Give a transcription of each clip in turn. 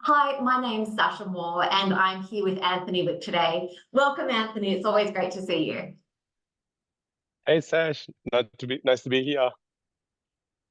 Hi, my name's Sasha Moore, and I'm here with Anthony Wick today. Welcome, Anthony. It's always great to see you. Hey Sash, nice to be here.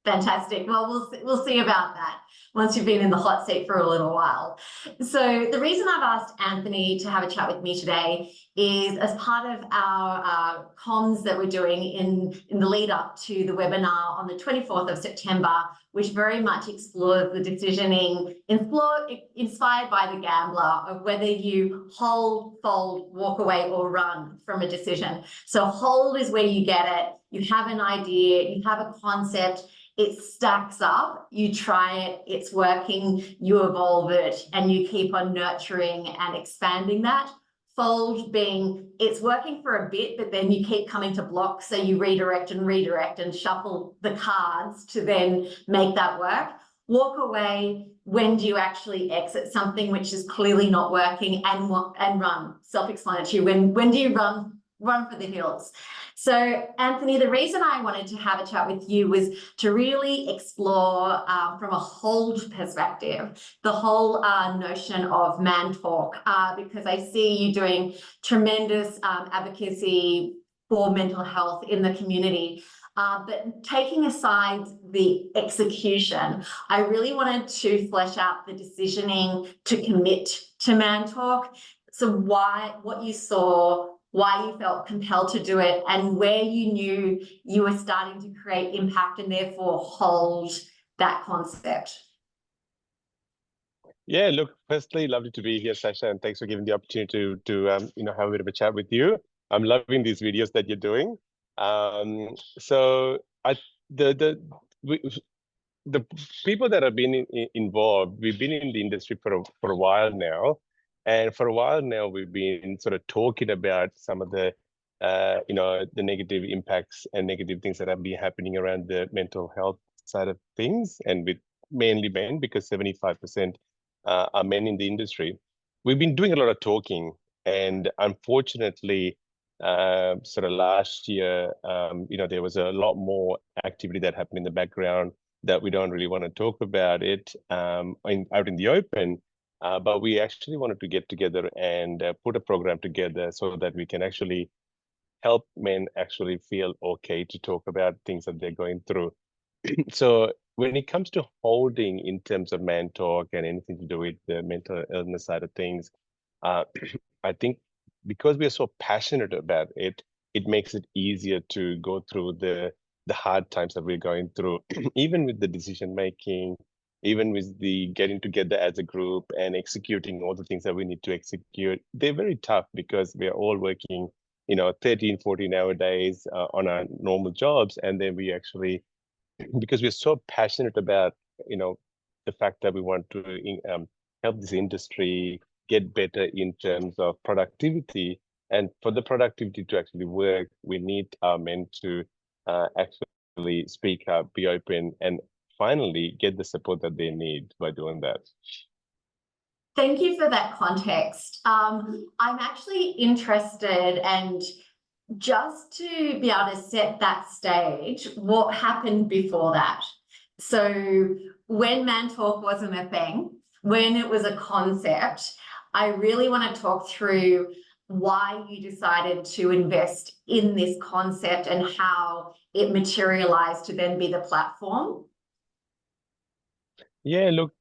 Fantastic. Well, we'll see about that once you've been in the hot seat for a little while. So the reason I've asked Anthony to have a chat with me today is as part of our comms that we're doing in the lead up to the webinar on the 24th of September, which very much explores the decisioning inspired by the gambler of whether you hold, fold, walk away, or run from a decision. So hold is where you get it. You have an idea, you have a concept, it stacks up, you try it, it's working, you evolve it, and you keep on nurturing and expanding that. Fold being it's working for a bit, but then you keep coming to blocks, so you redirect and shuffle the cards to then make that work. Walk away, when do you actually exit something which is clearly not working, and run, self-explanatory. When do you run for the hills? So, Anthony, the reason I wanted to have a chat with you was to really explore from a hold perspective, the whole notion of man talk, because I see you doing tremendous advocacy for mental health in the community. But taking aside the execution, I really wanted to flesh out the decisioning to commit to man talk. So what you saw, why you felt compelled to do it, and where you knew you were starting to create impact and therefore hold that concept. Yeah, look, firstly, lovely to be here, Sasha, and thanks for giving the opportunity to have a bit of a chat with you. I'm loving these videos that you're doing. So I the we, the people that have been involved, we've been in the industry for a while now, and for a while now we've been sort of talking about some of the the negative impacts and negative things that have been happening around the mental health side of things, and with mainly men, because 75% are men in the industry. We've been doing a lot of talking, and unfortunately, sort of last year, there was a lot more activity that happened in the background that we don't really want to talk about it out in the open. But we actually wanted to get together and put a program together so that we can actually help men actually feel okay to talk about things that they're going through. So when it comes to holding in terms of man talk and anything to do with the mental illness side of things, uh, I think because we are so passionate about it, it makes it easier to go through the hard times that we're going through, even with the decision making, even with the getting together as a group and executing all the things that we need to execute. They're very tough because we are all working, 13, 14-hour days on our normal jobs. And then we actually, because we're so passionate about, the fact that we want to help this industry get better in terms of productivity. And for the productivity to actually work, we need our men to actually speak up, be open, and finally get the support that they need by doing that. Thank you for that context. I'm actually interested, and just to be able to set that stage, what happened before that? So when man talk wasn't a thing, when it was a concept, I really want to talk through why you decided to invest in this concept and how it materialized to then be the platform. Yeah, look,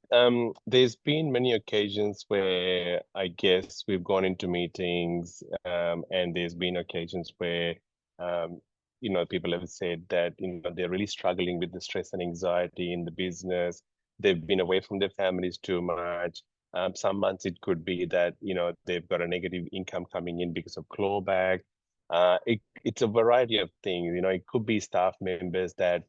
there's been many occasions where I guess we've gone into meetings, and there's been occasions where, people have said that, they're really struggling with the stress and anxiety in the business. They've been away from their families too much. Some months it could be that, they've got a negative income coming in because of clawback. It's a variety of things. It could be staff members that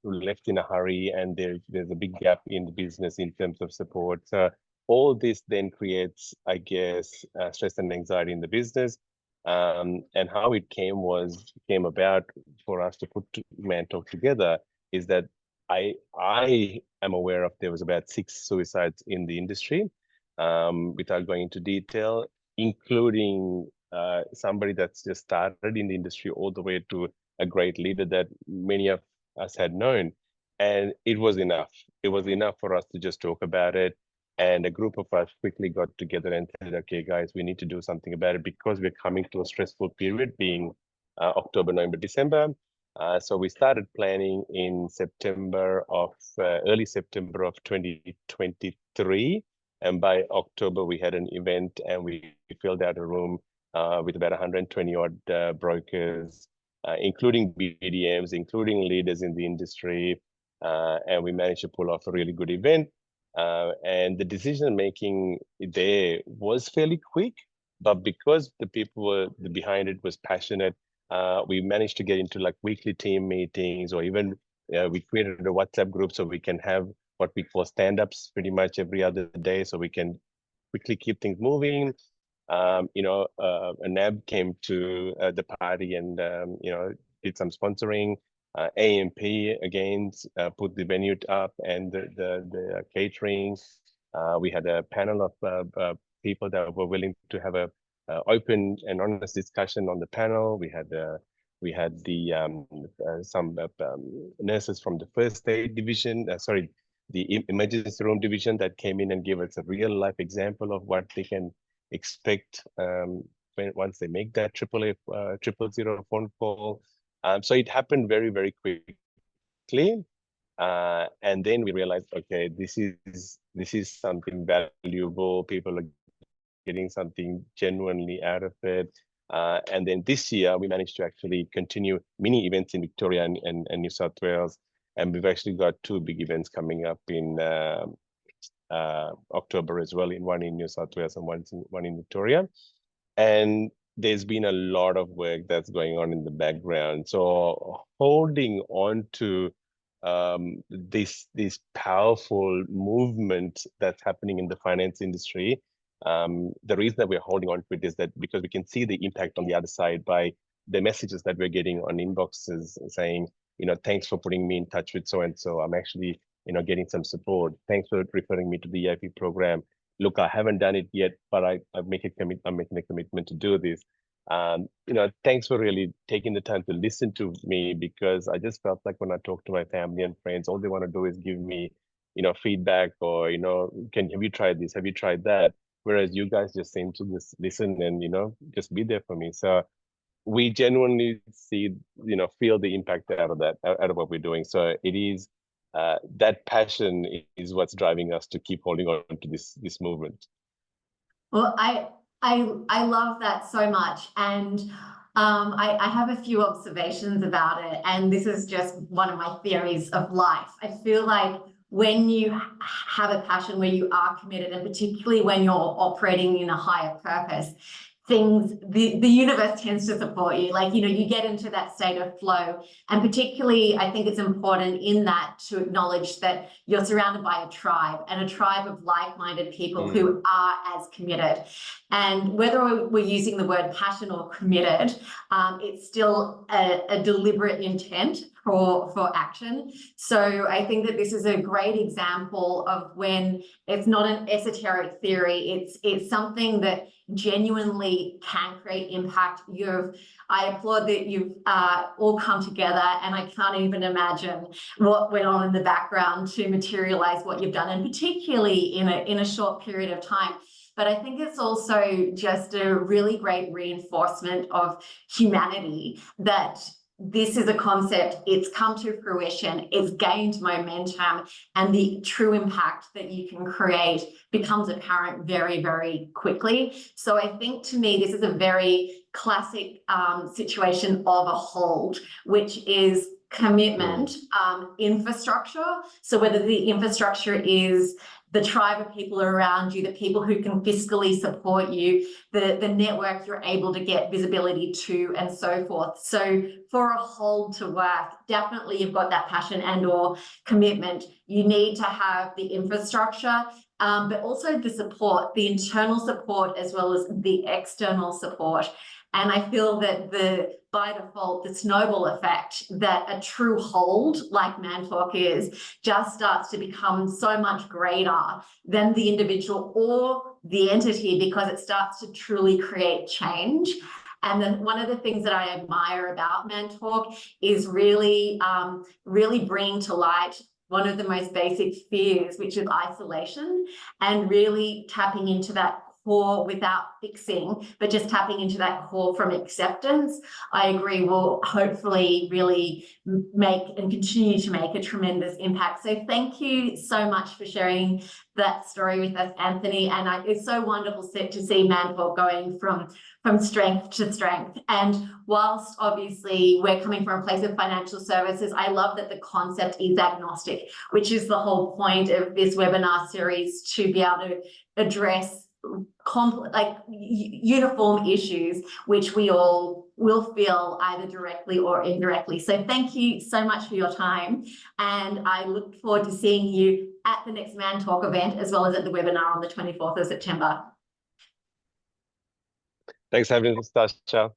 left in a hurry, and there's a big gap in the business in terms of support. So all this then creates, I guess, stress and anxiety in the business. And how it came about for us to put Man Talk together is that I am aware of there was about 6 suicides in the industry, without going into detail, including somebody that's just started in the industry all the way to a great leader that many of us had known. And it was enough. It was enough for us to just talk about it. And a group of us quickly got together and said, okay, guys, we need to do something about it because we're coming to a stressful period being October, November, December. So we started planning in early September of 2023. And by October, we had an event and we filled out a room with about 120 odd brokers, including BDMs, including leaders in the industry. And we managed to pull off a really good event. And the decision making there was fairly quick, but because the people behind it was passionate, we managed to get into like weekly team meetings, or even we created a WhatsApp group so we can have what we call stand-ups pretty much every other day, so we can quickly keep things moving. A NAB came to the party and did some sponsoring. AMP again put the venue up and the catering. We had a panel of people that were willing to have a open and honest discussion on the panel. We had some nurses from the first aid division, the emergency room division, that came in and gave us a real life example of what they can expect once they make that 000 phone call. So it happened very, very quickly. And then we realized, okay, this is something valuable. People are getting something genuinely out of it. And then this year, we managed to actually continue mini events in Victoria and New South Wales. And we've actually got 2 big events coming up in October as well, one in New South Wales and one in Victoria. And there's been a lot of work that's going on in the background. So holding on to this powerful movement that's happening in the finance industry. The reason that we're holding on to it is that because we can see the impact on the other side by the messages that we're getting on inboxes saying, thanks for putting me in touch with so and so. I'm actually, getting some support. Thanks for referring me to the EIP program. Look, I haven't done it yet, but I'm making a commitment to do this. Thanks for really taking the time to listen to me, because I just felt like when I talk to my family and friends, all they want to do is give me, feedback or, have you tried this? Have you tried that? Whereas you guys just seem to just listen and, just be there for me. So we genuinely feel the impact out of what we're doing. So it is, that passion is what's driving us to keep holding on to this movement. Well, I love that so much. And I have a few observations about it. And this is just one of my theories of life. I feel like when you have a passion, where you are committed, and particularly when you're operating in a higher purpose, the universe tends to support you. Like, you get into that state of flow. And particularly, I think it's important in that to acknowledge that you're surrounded by a tribe, and a tribe of like-minded people who are as committed. And whether we're using the word passion or committed, it's still a deliberate intent for action. So I think that this is a great example of when it's not an esoteric theory, it's something that genuinely can create impact. I applaud that you've all come together, and I can't even imagine what went on in the background to materialize what you've done, and particularly in a short period of time. But I think it's also just a really great reinforcement of humanity, that this is a concept, it's come to fruition, it's gained momentum, and the true impact that you can create becomes apparent very, very quickly. So I think, to me, this is a very classic situation of a hold, which is commitment, infrastructure. So whether the infrastructure is the tribe of people around you, the people who can fiscally support you, the network you're able to get visibility to, and so forth. So for a hold to work, definitely you've got that passion and or commitment. You need to have the infrastructure, but also the support, the internal support as well as the external support. And I feel that by default, the snowball effect that a true hold like Mantalk is just starts to become so much greater than the individual or the entity, because it starts to truly create change. And then one of the things that I admire about Mantalk is really bringing to light one of the most basic fears, which is isolation, and really tapping into that core without fixing, but just tapping into that core from acceptance, I agree will hopefully really make and continue to make a tremendous impact. So thank you so much for sharing that story with us, Anthony. And it's so wonderful to see Mantalk going from strength to strength. And whilst obviously we're coming from a place of financial services, I love that the concept is agnostic, which is the whole point of this webinar series, to be able to address uniform issues which we all will feel either directly or indirectly. So thank you so much for your time, and I look forward to seeing you at the next Mantalk event as well as at the webinar on the 24th of September. Thanks, having us, Tasha.